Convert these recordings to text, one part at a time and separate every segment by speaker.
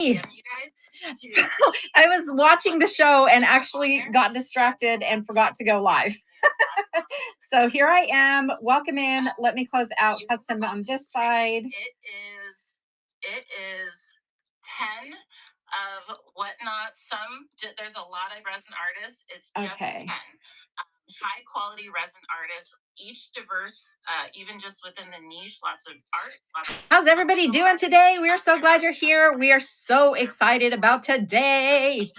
Speaker 1: You guys? So I was watching the show and actually got distracted and forgot to go live. So here I am. Welcome in. Let me close out custom on this side. It is 10 of whatnot. There's a lot of resin artists. It's just okay. 10 high quality resin artists, each diverse, even just within the niche, lots of art. How's everybody doing today? We are so glad you're here. We are so excited about today.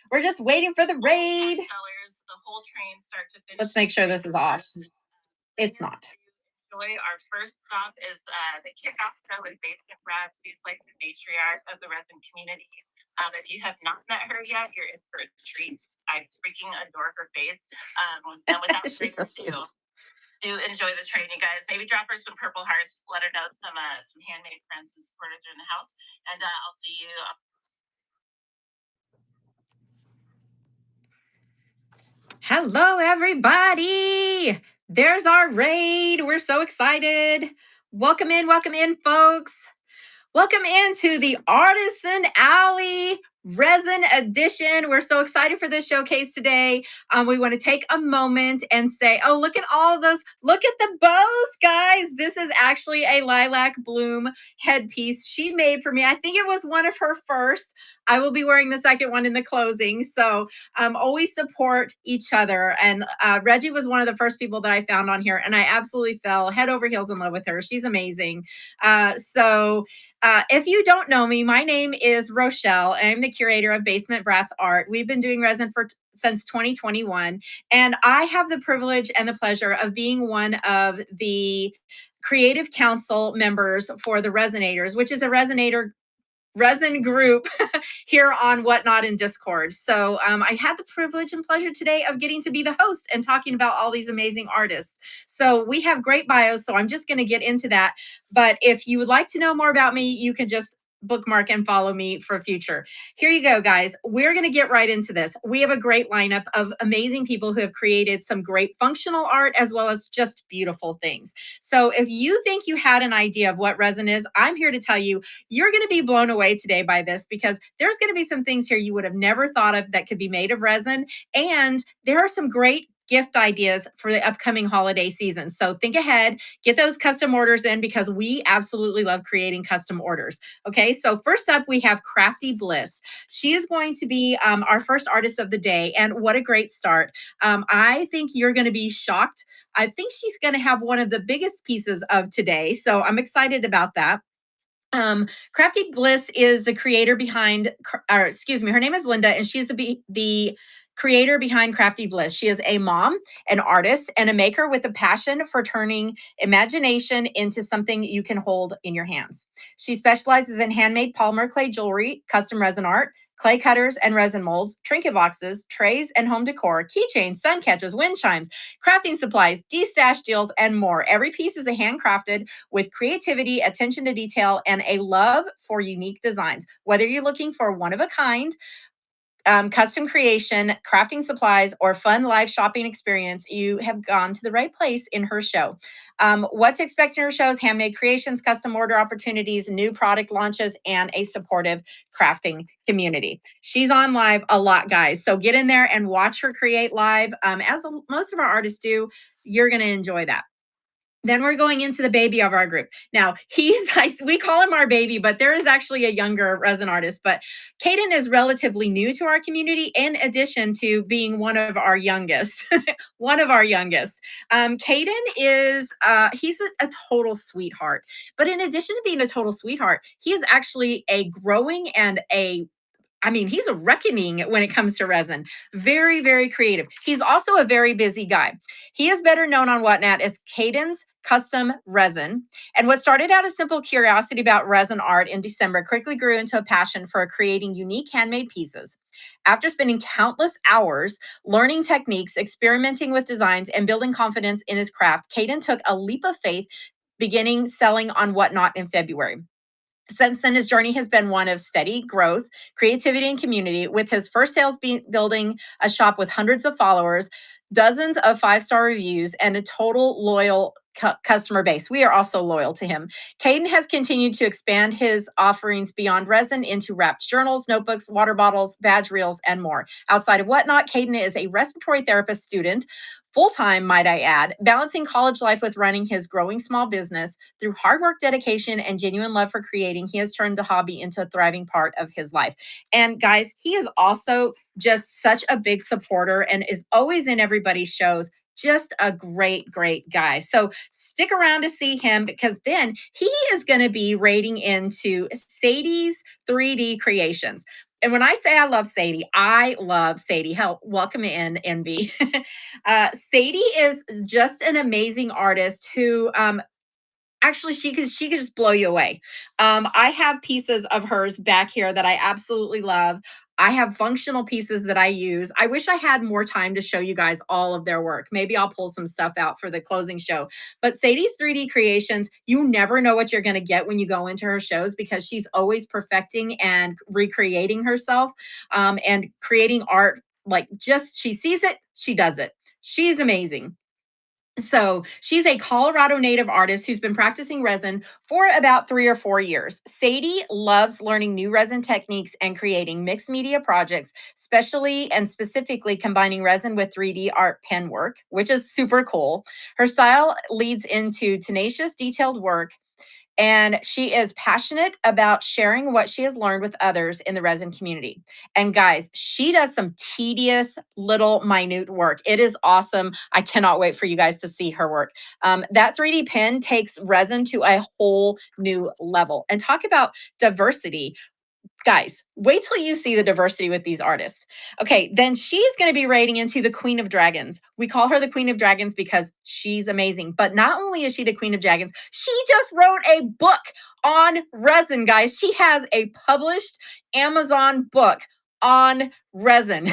Speaker 1: We're just waiting for the raid. The whole train start to finish. Let's make sure this is off. It's not. Our first stop is the kickoff show with Basement Brad. She's like the matriarch of the resin community. If you have not met her yet, you're in for a treat. I freaking adore her face. And without further ado, do enjoy the train, you guys. Maybe drop her some purple hearts. Let her know some handmade friends and supporters are in the house. And I'll see you. Hello, everybody. There's our raid. We're so excited. Welcome in, folks. Welcome into the Artisan Alley Resin Edition. We're so excited for this showcase today. We want to take a moment and say, oh, look at all of those. Look at the bows, guys. This is actually a lilac bloom headpiece she made for me. I think it was one of her first. I will be wearing the second one in the closing. So always support each other. And Reggie was one of the first people that I found on here, and I absolutely fell head over heels in love with her. She's amazing. If you don't know me, my name is Rochelle. I'm the curator of Basement Brats Art. We've been doing resin since 2021, and I have the privilege and the pleasure of being one of the creative council members for the Resonators, which is a resin group here on Whatnot in Discord. So I had the privilege and pleasure today of getting to be the host and talking about all these amazing artists. So we have great bios, so I'm just going to get into that. But if you would like to know more about me, you can just bookmark and follow me for future. Here you go, guys. We're going to get right into this. We have a great lineup of amazing people who have created some great functional art as well as just beautiful things. So if you think you had an idea of what resin is, I'm here to tell you, you're going to be blown away today by this, because there's going to be some things here you would have never thought of that could be made of resin. And there are some great gift ideas for the upcoming holiday season. So think ahead, get those custom orders in, because we absolutely love creating custom orders. Okay, so first up, we have Crafty Bliss. She is going to be our first artist of the day. And what a great start. I think you're going to be shocked. I think she's going to have one of the biggest pieces of today. So I'm excited about that. Crafty Bliss is the creator behind, her name is Linda, and she's the creator behind Crafty Bliss. She is a mom, an artist, and a maker with a passion for turning imagination into something you can hold in your hands. She specializes in handmade polymer clay jewelry, custom resin art, clay cutters and resin molds, trinket boxes, trays and home decor, keychains, sun catchers, wind chimes, crafting supplies, de-stash deals, and more. Every piece is handcrafted with creativity, attention to detail, and a love for unique designs. Whether you're looking for one-of-a-kind, custom creation, crafting supplies, or fun live shopping experience, you have gone to the right place in her show. What to expect in her shows: handmade creations, custom order opportunities, new product launches, and a supportive crafting community. She's on live a lot, guys. So get in there and watch her create live. As most of our artists do, you're going to enjoy that. Then we're going into the baby of our group. Now, we call him our baby, but there is actually a younger resin artist. But Caden is relatively new to our community, in addition to being one of our youngest. Caden is, he's a total sweetheart. But in addition to being a total sweetheart, he is actually a growing and he's a reckoning when it comes to resin. Very, very creative. He's also a very busy guy. He is better known on Whatnot as Caden's Custom Resin. And what started out as simple curiosity about resin art in December quickly grew into a passion for creating unique handmade pieces. After spending countless hours learning techniques, experimenting with designs, and building confidence in his craft, Caden took a leap of faith, beginning selling on Whatnot in February. Since then, his journey has been one of steady growth, creativity, and community, with his first sales building a shop with hundreds of followers, dozens of 5-star reviews, and a total loyal customer base. We are also loyal to him. Caden has continued to expand his offerings beyond resin into wrapped journals, notebooks, water bottles, badge reels, and more. Outside of Whatnot, Caden is a respiratory therapist student, full time, might I add, balancing college life with running his growing small business. Through hard work, dedication, and genuine love for creating, he has turned the hobby into a thriving part of his life. And guys, he is also just such a big supporter and is always in everybody's shows. Just a great, great guy. So stick around to see him because then he is going to be raiding into Sadie's 3D creations. And when I say I love Sadie. Hell, welcome in, NB. Sadie is just an amazing artist who actually she could just blow you away. I have pieces of hers back here that I absolutely love. I have functional pieces that I use. I wish I had more time to show you guys all of their work. Maybe I'll pull some stuff out for the closing show. But Sadie's 3D creations, you never know what you're going to get when you go into her shows because she's always perfecting and recreating herself, and creating art. Like, just she sees it, she does it. She's amazing. So she's a Colorado native artist who's been practicing resin for about 3 or 4 years. Sadie loves learning new resin techniques and creating mixed media projects, especially and specifically combining resin with 3D art pen work, which is super cool. Her style leads into tenacious, detailed work, and she is passionate about sharing what she has learned with others in the resin community. And guys, she does some tedious little minute work. It is awesome. I cannot wait for you guys to see her work. That 3D pen takes resin to a whole new level. And talk about diversity. Guys, wait till you see the diversity with these artists. Okay, then she's going to be raiding into the Queen of Dragons. We call her the Queen of Dragons because she's amazing. But not only is she the Queen of Dragons, she just wrote a book on resin, guys. She has a published Amazon book on resin.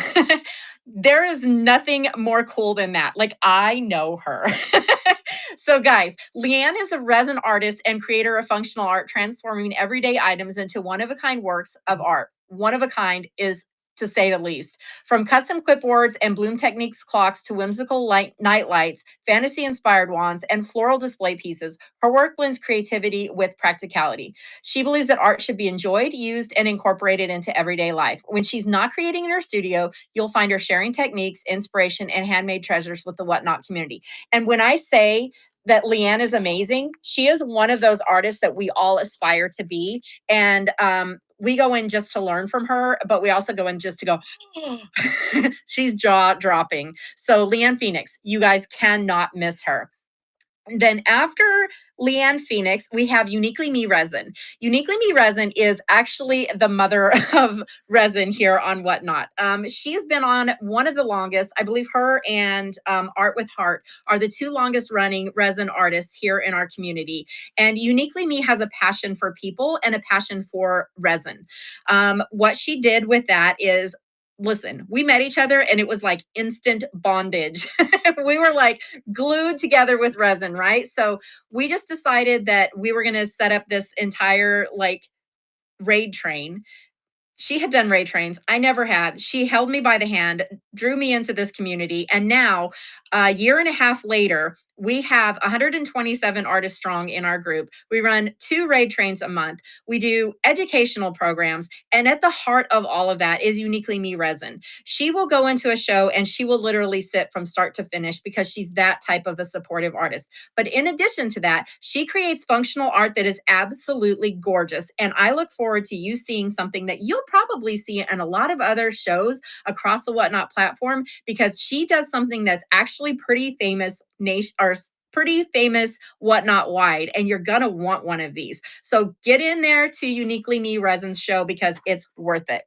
Speaker 1: There is nothing more cool than that. Like, I know her. So, guys, Leanne is a resin artist and creator of functional art, transforming everyday items into one of a kind works of art. One of a kind is, to say the least. From custom clipboards and Bloom Techniques clocks to whimsical night lights, fantasy inspired wands, and floral display pieces, her work blends creativity with practicality. She believes that art should be enjoyed, used, and incorporated into everyday life. When she's not creating in her studio, you'll find her sharing techniques, inspiration, and handmade treasures with the Whatnot community. And when I say that Leanne is amazing, she is one of those artists that we all aspire to be. And we go in just to learn from her, but we also go in just to go, she's jaw dropping. So Leanne Phoenix, you guys cannot miss her. Then after Leanne Phoenix, we have Uniquely Me Resin. Uniquely Me Resin is actually the mother of resin here on Whatnot. She's been on one of the longest, I believe her and Art with Heart are the two longest running resin artists here in our community. And Uniquely Me has a passion for people and a passion for resin. What she did with that is, listen, we met each other and it was like instant bondage. We were like glued together with resin, right? So we just decided that we were going to set up this entire like raid train. She had done raid trains. I never had. She held me by the hand, drew me into this community. And now, a year and a half later, we have 127 artists strong in our group. We run 2 raid trains a month. We do educational programs. And at the heart of all of that is Uniquely Me Resin. She will go into a show and she will literally sit from start to finish because she's that type of a supportive artist. But in addition to that, she creates functional art that is absolutely gorgeous. And I look forward to you seeing something that you'll probably see in a lot of other shows across the Whatnot platform, because she does something that's actually pretty famous pretty famous Whatnot wide, and you're gonna want one of these. So get in there to Uniquely Me Resin's show because it's worth it.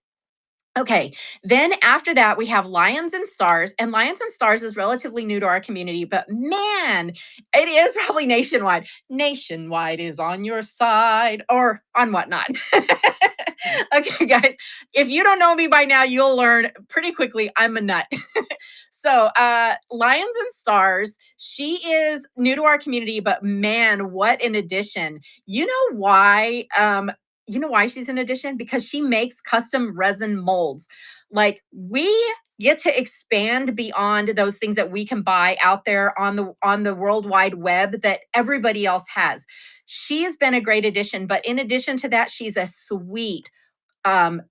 Speaker 1: Okay, then after that, we have Lions and Stars. And Lions and Stars is relatively new to our community, but man, it is probably nationwide. Nationwide is on your side or on Whatnot. Okay, guys, if you don't know me by now, you'll learn pretty quickly I'm a nut. So, Lions and Stars, she is new to our community, but man, what an addition. You know why? You know why she's an addition? Because she makes custom resin molds. Like, we get to expand beyond those things that we can buy out there on the world wide web that everybody else has. She has been a great addition, but in addition to that, she's a sweet,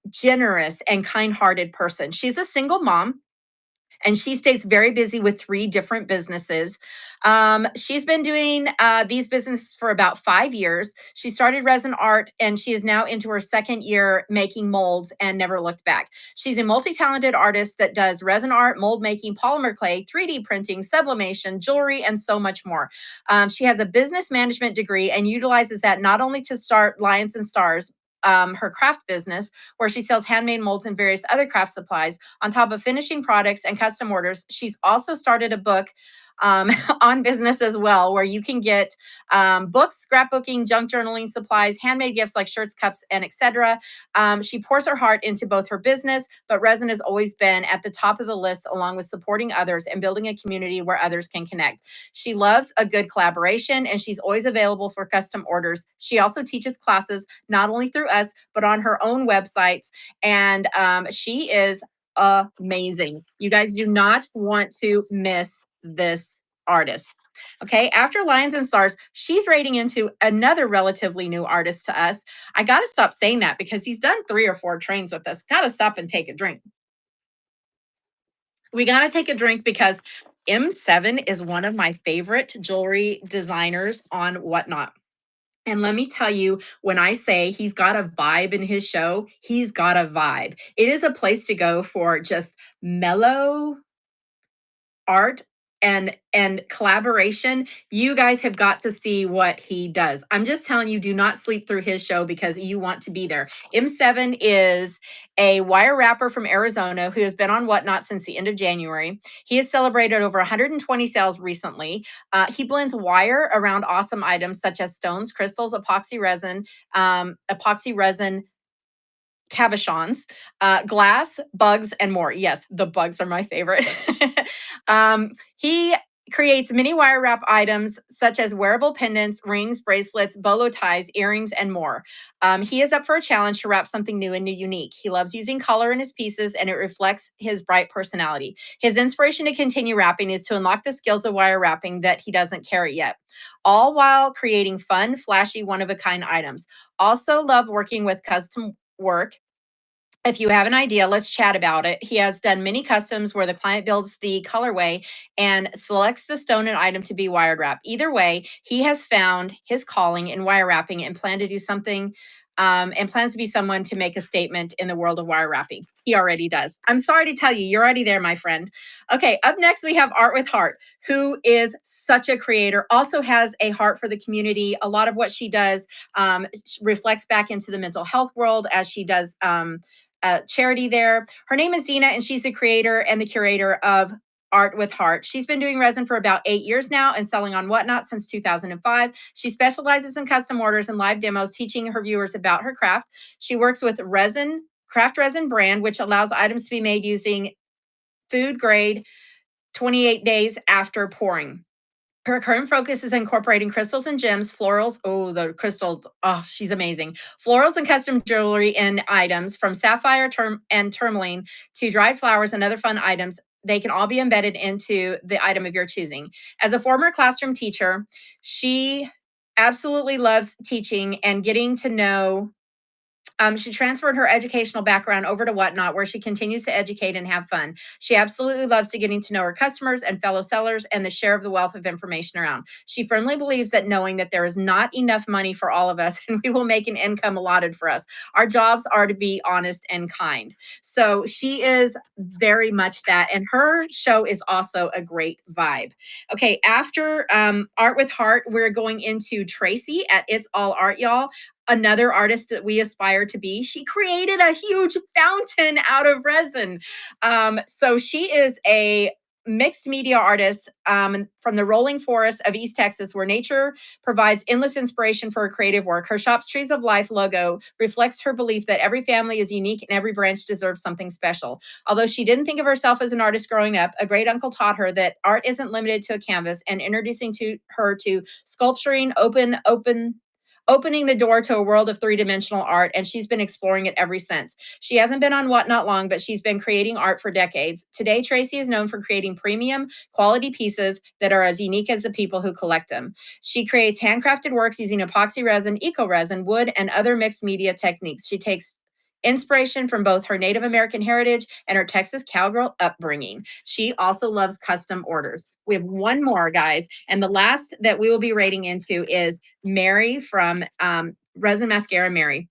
Speaker 1: generous, and kind-hearted person. She's a single mom, and she stays very busy with three different businesses. She's been doing these businesses for about 5 years. She started resin art, and she is now into her second year making molds and never looked back. She's a multi-talented artist that does resin art, mold making, polymer clay, 3D printing, sublimation, jewelry, and so much more. She has a business management degree and utilizes that not only to start Lions and Stars, her craft business, where she sells handmade molds and various other craft supplies, on top of finishing products and custom orders. She's also started a book on business as well, where you can get books, scrapbooking, junk journaling supplies, handmade gifts like shirts, cups, and etc. She pours her heart into both her business, but resin has always been at the top of the list, along with supporting others and building a community where others can connect. She loves a good collaboration, and she's always available for custom orders. She also teaches classes not only through us, but on her own websites. And she is amazing. You guys do not want to miss this artist. Okay, after Lions and Stars, she's rating into another relatively new artist to us. I got to stop saying that because he's done 3 or 4 trains with us. Got to stop and take a drink. We got to take a drink because M7 is one of my favorite jewelry designers on Whatnot. And let me tell you, when I say he's got a vibe in his show, he's got a vibe. It is a place to go for just mellow art and collaboration. You guys have got to see what he does. I'm just telling you, do not sleep through his show because you want to be there. M7 is a wire wrapper from Arizona who has been on Whatnot since the end of January. He has celebrated over 120 sales recently. He blends wire around awesome items such as stones, crystals, epoxy resin cabochons, glass, bugs, and more. Yes, the bugs are my favorite. He creates mini wire wrap items such as wearable pendants, rings, bracelets, bolo ties, earrings, and more. He is up for a challenge to wrap something new and unique. He loves using color in his pieces, and it reflects his bright personality. His inspiration to continue wrapping is to unlock the skills of wire wrapping that he doesn't carry yet, all while creating fun, flashy, one of a kind items. Also, love working with custom work. If you have an idea, let's chat about it. He has done many customs where the client builds the colorway and selects the stone and item to be wired wrap. Either way, he has found his calling in wire wrapping and plan to do something and plans to be someone to make a statement in the world of wire wrapping. He already does. I'm sorry to tell you, you're already there, my friend. Okay, up next we have Art with Heart, who is such a creator, also has a heart for the community. A lot of what she does reflects back into the mental health world as she does charity there. Her name is Dina, and she's the creator and the curator of Art with Heart. She's been doing resin for about 8 years now and selling on Whatnot since 2005. She specializes in custom orders and live demos, teaching her viewers about her craft. She works with craft resin brand, which allows items to be made using food grade 28 days after pouring. Her current focus is incorporating crystals and gems, florals. Oh, the crystals. Oh, she's amazing. Florals and custom jewelry and items from sapphire and tourmaline to dried flowers and other fun items. They can all be embedded into the item of your choosing. As a former classroom teacher, she absolutely loves teaching and getting to know. She transferred her educational background over to Whatnot, where she continues to educate and have fun. She absolutely loves to getting to know her customers and fellow sellers and the share of the wealth of information around. She firmly believes that knowing that there is not enough money for all of us and we will make an income allotted for us. Our jobs are to be honest and kind. So she is very much that. And her show is also a great vibe. Okay, after Art with Heart, we're going into Tracy at It's All Art, y'all, another artist that we aspire to be. She created a huge fountain out of resin. So she is a mixed media artist from the rolling forests of East Texas, where nature provides endless inspiration for her creative work. Her shop's Trees of Life logo reflects her belief that every family is unique and every branch deserves something special. Although she didn't think of herself as an artist growing up, a great uncle taught her that art isn't limited to a canvas, and introducing her to sculpturing opening the door to a world of three-dimensional art, and she's been exploring it ever since. She hasn't been on Whatnot long, but she's been creating art for decades. Today, Tracy is known for creating premium quality pieces that are as unique as the people who collect them. She creates handcrafted works using epoxy resin, eco resin, wood, and other mixed media techniques. She takes inspiration from both her Native American heritage and her Texas cowgirl upbringing. She also loves custom orders. We have one more, guys. And the last that we will be rating into is Mary from Resin Mascara Mary.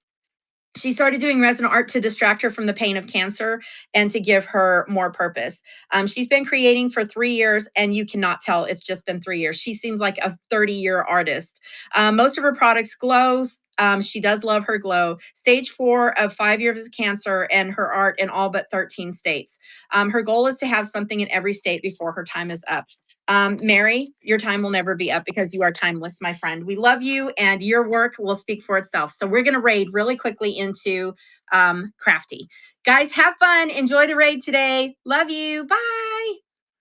Speaker 1: She started doing resin art to distract her from the pain of cancer and to give her more purpose. She's been creating for 3 years, and you cannot tell it's just been 3 years. She seems like a 30-year artist. Most of her products glows. She does love her glow. Stage 4 of 5 years of cancer, and her art in all but 13 states. Her goal is to have something in every state before her time is up. Mary, your time will never be up because you are timeless, my friend. We love you, and your work will speak for itself. So we're going to raid really quickly into Crafty. Guys, have fun. Enjoy the raid today. Love you. Bye.